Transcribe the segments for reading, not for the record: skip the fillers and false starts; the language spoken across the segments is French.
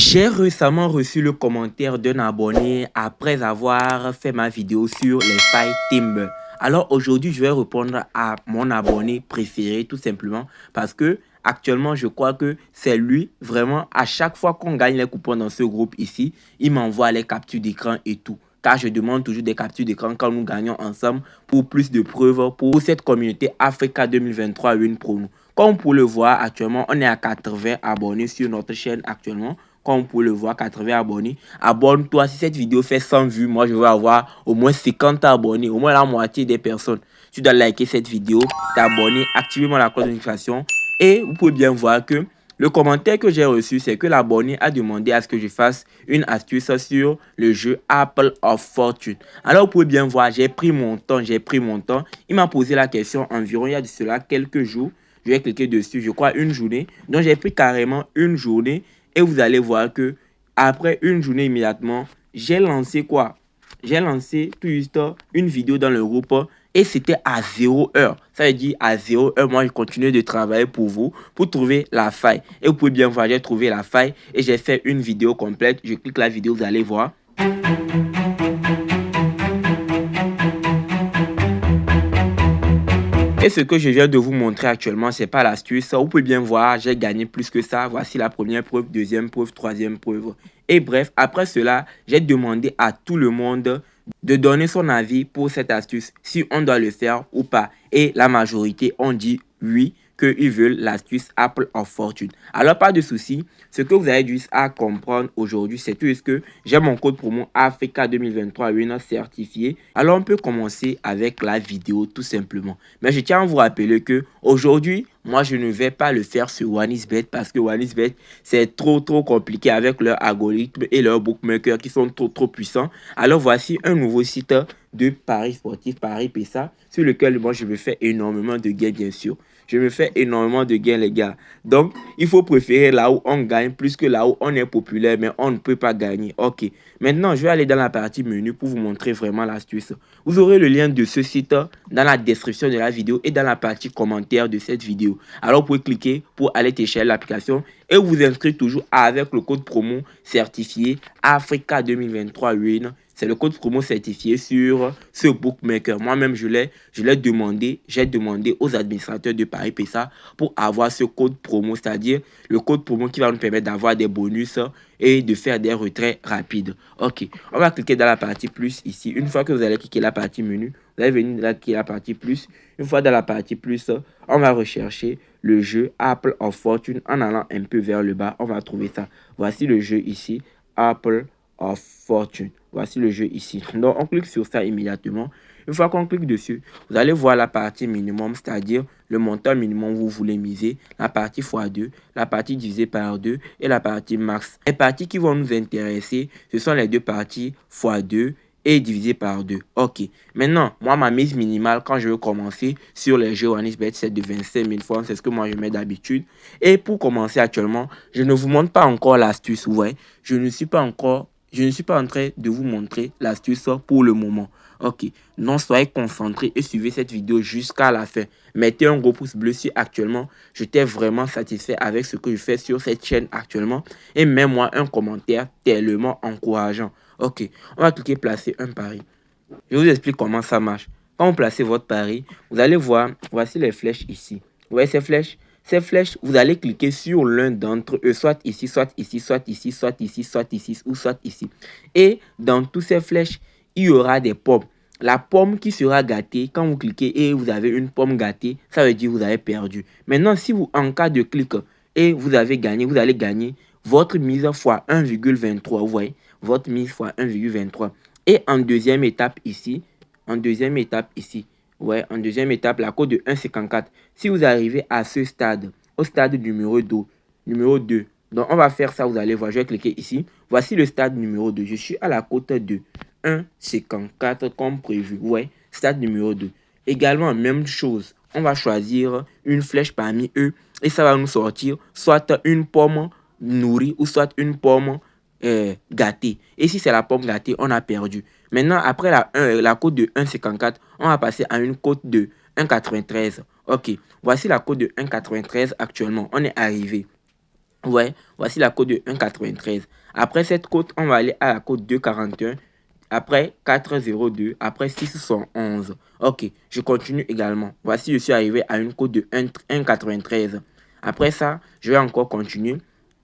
J'ai récemment reçu le commentaire d'un abonné après avoir fait ma vidéo sur les failles Timber. Alors aujourd'hui, je vais répondre à mon abonné préféré tout simplement parce que actuellement, je crois que c'est lui vraiment à chaque fois qu'on gagne les coupons dans ce groupe ici, il m'envoie les captures d'écran et tout. Car je demande toujours des captures d'écran quand nous gagnons ensemble pour plus de preuves pour cette communauté Africa 2023 Win Pro. Comme vous pouvez le voir, actuellement, on est à 80 abonnés sur notre chaîne actuellement. Comme vous pouvez le voir, 80 abonnés. Abonne-toi. Si cette vidéo fait 100 vues, moi, je veux avoir au moins 50 abonnés. Au moins la moitié des personnes. Tu dois liker cette vidéo, t'abonner, activer la cloche de notification. Et vous pouvez bien voir que le commentaire que j'ai reçu, c'est que l'abonné a demandé à ce que je fasse une astuce sur le jeu Apple of Fortune. Alors, vous pouvez bien voir, j'ai pris mon temps. Il m'a posé la question environ il y a de cela quelques jours. Je vais cliquer dessus, je crois une journée. Donc, j'ai pris carrément une journée. Et vous allez voir que après une journée immédiatement, j'ai lancé quoi? J'ai lancé tout juste une vidéo dans le groupe et c'était à 0 heure. Ça veut dire à 0 heure, moi je continue de travailler pour vous pour trouver la faille. Et vous pouvez bien voir, j'ai trouvé la faille et j'ai fait une vidéo complète. Je clique la vidéo, vous allez voir. Et ce que je viens de vous montrer actuellement, c'est pas l'astuce. Vous pouvez bien voir, j'ai gagné plus que ça. Voici la première preuve, deuxième preuve, troisième preuve. Et bref, après cela, j'ai demandé à tout le monde de donner son avis pour cette astuce, si on doit le faire ou pas. Et la majorité ont dit oui, qu'ils veulent l'astuce Apple of Fortune. Alors, pas de souci. Ce que vous avez juste à comprendre aujourd'hui, c'est tout ce que j'ai mon code promo Africa 2023 une certifié. Alors, on peut commencer avec la vidéo tout simplement. Mais je tiens à vous rappeler que aujourd'hui, moi, je ne vais pas le faire sur OneXBet parce que OneXBet, c'est trop compliqué avec leur algorithme et leur bookmaker qui sont trop puissants. Alors, voici un nouveau site de paris sportif, Paris PSA, sur lequel moi, je me fais énormément de gains, bien sûr. Je me fais énormément de gains, les gars. Donc, il faut préférer là où on gagne plus que là où on est populaire, mais on ne peut pas gagner. Ok. Maintenant, je vais aller dans la partie menu pour vous montrer vraiment l'astuce. Vous aurez le lien de ce site dans la description de la vidéo et dans la partie commentaire de cette vidéo. Alors, vous pouvez cliquer pour aller télécharger l'application et vous inscrire toujours avec le code promo certifié Africa 2023 Win. C'est le code promo certifié sur ce bookmaker. Moi-même, je l'ai demandé. J'ai demandé aux administrateurs de Paris PSA pour avoir ce code promo, c'est-à-dire le code promo qui va nous permettre d'avoir des bonus et de faire des retraits rapides. Ok, on va cliquer dans la partie plus ici. Une fois que vous allez cliquer la partie menu, vous allez venir là cliquer la partie plus. Une fois dans la partie plus, on va rechercher le jeu Apple of Fortune en allant un peu vers le bas. On va trouver ça. Voici le jeu ici, Apple of Fortune. Voici le jeu ici. Donc, on clique sur ça immédiatement. Une fois qu'on clique dessus, vous allez voir la partie minimum, c'est-à-dire le montant minimum où vous voulez miser, la partie x2, la partie divisée par 2 et la partie max. Les parties qui vont nous intéresser, ce sont les deux parties x2 et divisé par 2. Ok. Maintenant, moi, ma mise minimale, quand je veux commencer sur les jeux OneXBet, c'est de 25 000 francs. C'est ce que moi, je mets d'habitude. Et pour commencer actuellement, je ne vous montre pas encore l'astuce. Ouais. Je ne suis pas en train de vous montrer l'astuce pour le moment. Ok. Non, soyez concentrés et suivez cette vidéo jusqu'à la fin. Mettez un gros pouce bleu si actuellement, j'étais vraiment satisfait avec ce que je fais sur cette chaîne actuellement. Et mets-moi un commentaire tellement encourageant. Ok, on va cliquer placer un pari. Je vous explique comment ça marche. Quand vous placez votre pari, vous allez voir, voici les flèches ici. Vous voyez ces flèches? Ces flèches, vous allez cliquer sur l'un d'entre eux, soit ici, soit ici, soit ici, soit ici, soit ici, ou soit ici. Et dans toutes ces flèches, il y aura des pommes. La pomme qui sera gâtée, quand vous cliquez et vous avez une pomme gâtée, ça veut dire que vous avez perdu. Maintenant, si vous, en cas de clic et vous avez gagné, vous allez gagner votre mise fois 1,23. Vous voyez, votre mise fois 1,23. Et en deuxième étape ici, ouais, en deuxième étape, la cote de 1,54. Si vous arrivez à ce stade, au stade numéro 2, donc on va faire ça, vous allez voir, je vais cliquer ici. Voici le stade numéro 2. Je suis à la cote de 1,54 comme prévu. Ouais, stade numéro 2. Également, même chose. On va choisir une flèche parmi eux et ça va nous sortir soit une pomme nourrie ou soit une pomme gâtée. Et si c'est la pomme gâtée, on a perdu. Maintenant, après la cote de 1,54, on va passer à une cote de 1,93. Ok, voici la cote de 1,93 actuellement. On est arrivé. Ouais, voici la cote de 1,93. Après cette cote, on va aller à la cote 2,41. Après 4,02. Après 6,11. Ok, je continue également. Voici, je suis arrivé à une cote de 1,93. Après ça, je vais encore continuer.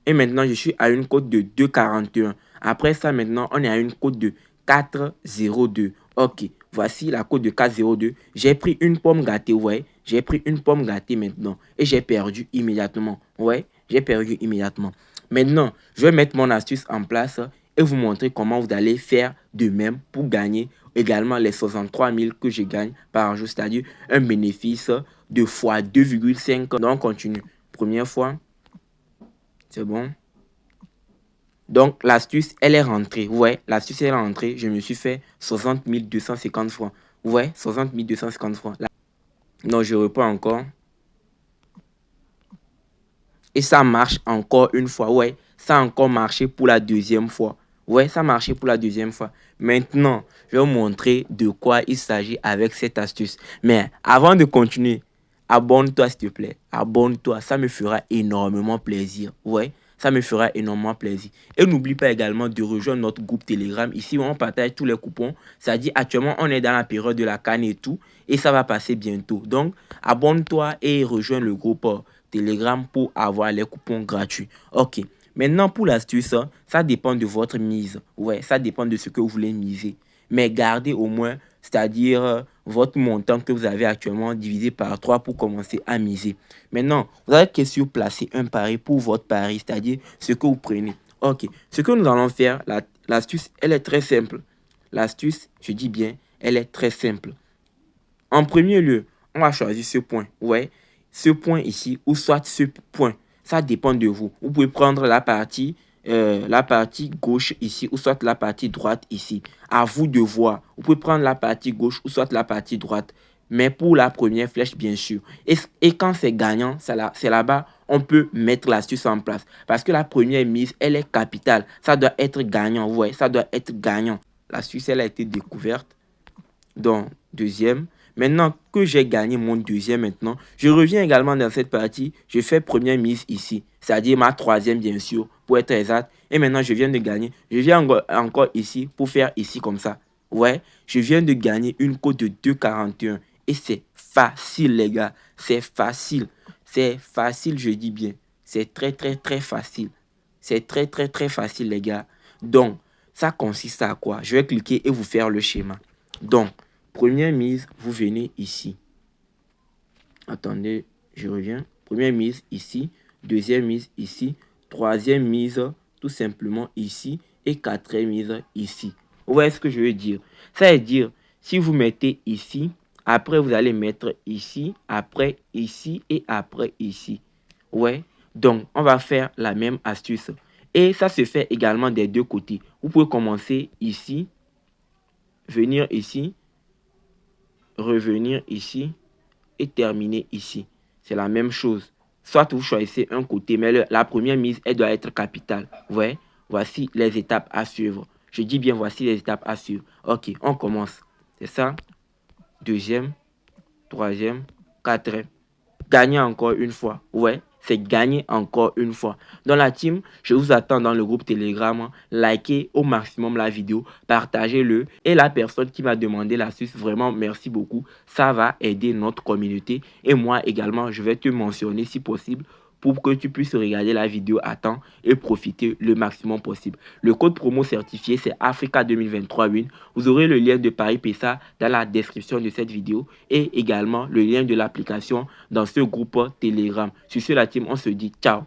Et maintenant, je suis à une cote de 2,41. Après ça, maintenant, on est à une cote de 4,02. Ok, voici la cote de 4,02. J'ai pris une pomme gâtée, ouais. J'ai pris une pomme gâtée maintenant. Et j'ai perdu immédiatement. Ouais, j'ai perdu immédiatement. Maintenant, je vais mettre mon astuce en place et vous montrer comment vous allez faire de même pour gagner également les 63 000 que je gagne par jour, c'est-à-dire un bénéfice de fois 2,5. Donc, on continue. Première fois, c'est bon. Donc, l'astuce, elle est rentrée. Ouais, l'astuce, elle est rentrée. Je me suis fait 60 250 francs. Ouais, 60 250 francs. Là. Non, je reprends encore. Et ça marche encore une fois. Ouais, ça a encore marché pour la deuxième fois. Ouais, ça a marché pour la deuxième fois. Maintenant, je vais vous montrer de quoi il s'agit avec cette astuce. Mais avant de continuer, abonne-toi s'il te plaît. Abonne-toi, ça me fera énormément plaisir. Ouais, ça me fera énormément plaisir. Et n'oublie pas également de rejoindre notre groupe Telegram. Ici, on partage tous les coupons. C'est-à-dire, actuellement, on est dans la période de la canne et tout. Et ça va passer bientôt. Donc, abonne-toi et rejoins le groupe Telegram pour avoir les coupons gratuits. Ok. Maintenant, pour l'astuce, ça dépend de votre mise. Ouais, ça dépend de ce que vous voulez miser. Mais gardez au moins, c'est-à-dire votre montant que vous avez actuellement divisé par 3 pour commencer à miser. Maintenant, vous avez question placer un pari pour votre pari, c'est-à-dire ce que vous prenez. Ok. Ce que nous allons faire, l'astuce, elle est très simple. L'astuce, je dis bien, elle est très simple. En premier lieu, on va choisir ce point. Ouais, ce point ici ou soit ce point. Ça dépend de vous. Vous pouvez prendre la partie gauche ici ou soit la partie droite ici. À vous de voir. Vous pouvez prendre la partie gauche ou soit la partie droite. Mais pour la première flèche, bien sûr. Et quand c'est gagnant, c'est là-bas, on peut mettre l'astuce en place. Parce que la première mise, elle est capitale. Ça doit être gagnant. Ouais, ça doit être gagnant. L'astuce, elle a été découverte. Donc, deuxième. Maintenant que j'ai gagné mon deuxième maintenant, je reviens également dans cette partie. Je fais première mise ici, c'est-à-dire ma troisième bien sûr, pour être exact. Et maintenant, je viens de gagner. Je viens encore ici pour faire ici comme ça. Ouais, je viens de gagner une cote de 2,41. Et c'est facile, les gars. C'est facile. C'est facile, je dis bien. C'est très, très, très facile. C'est très, très, très facile, les gars. Donc, ça consiste à quoi? Je vais cliquer et vous faire le schéma. Donc, première mise, vous venez ici. Attendez, je reviens. Première mise ici. Deuxième mise ici. Troisième mise, tout simplement ici. Et quatrième mise ici. Vous voyez ce que je veux dire? Ça veut dire, si vous mettez ici, après vous allez mettre ici, après ici et après ici. Ouais. Donc, on va faire la même astuce. Et ça se fait également des deux côtés. Vous pouvez commencer ici, venir ici, revenir ici et terminer ici. C'est la même chose. Soit vous choisissez un côté, mais la première mise, elle doit être capitale. Ouais, voici les étapes à suivre. Je dis bien, voici les étapes à suivre. Ok, on commence. C'est ça. Deuxième, troisième, quatrième. Gagner encore une fois. Ouais, c'est gagner encore une fois. Dans la team, je vous attends dans le groupe Telegram. Likez au maximum la vidéo, partagez-le. Et la personne qui m'a demandé l'astuce, vraiment merci beaucoup. Ça va aider notre communauté. Et moi également, je vais te mentionner si possible pour que tu puisses regarder la vidéo à temps et profiter le maximum possible. Le code promo certifié, c'est Africa 2023 Win. Vous aurez le lien de Paris PESA dans la description de cette vidéo et également le lien de l'application dans ce groupe Telegram. Sur ce, la team, on se dit ciao.